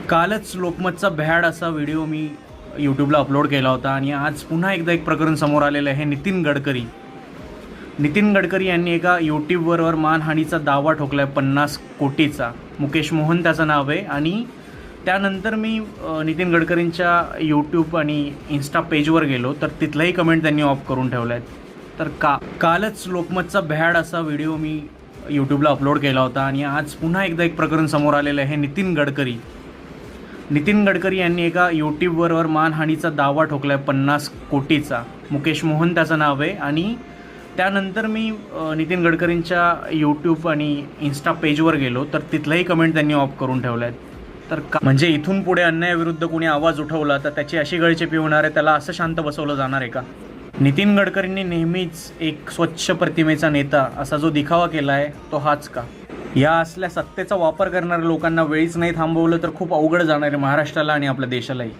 कालच लोकमतचा भ्याड असा व्हिडिओ मी यूट्यूबला अपलोड केला होता आणि आज पुन्हा एकदा एक प्रकरण समोर आलेलं आहे. नितीन गडकरी यांनी एका यूट्यूबवर मानहानीचा दावा ठोकला आहे 50 कोटीचा. मुकेश मोहन त्याचं नाव आहे. आणि त्यानंतर मी नितीन गडकरींच्या यूट्यूब आणि इन्स्टा पेजवर गेलो तर तिथलाही कमेंट त्यांनी ऑफ करून ठेवला आहे. तर कालच लोकमतचा भ्याड असा व्हिडिओ मी यूट्यूबला अपलोड केला होता आणि आज पुन्हा एकदा एक प्रकरण समोर आलेलं आहे. नितीन गडकरी यांनी एका यूट्यूबवर मानहानीचा दावा ठोकला आहे 50 कोटीचा. मुकेश मोहन त्याचं नाव आहे. आणि त्यानंतर मी नितीन गडकरींच्या यूट्यूब आणि इन्स्टा पेजवर गेलो तर तिथलाही कमेंट त्यांनी ऑफ करून ठेवला आहे. तर म्हणजे इथून पुढे अन्यायाविरुद्ध कोणी आवाज उठवला तर त्याची अशी गळचेपी होणार आहे, त्याला असं शांत बसवलं जाणार आहे का? नितीन गडकरींनी नेहमीच एक स्वच्छ प्रतिमेचा नेता असा जो दिखावा केला आहे तो हाच का? या असल्या सत्तेचा वापर करणाऱ्या लोकांना वेळीच नाही थांबवलं तर खूप अवघड जाणार आहे महाराष्ट्राला आणि आपल्या देशालाही.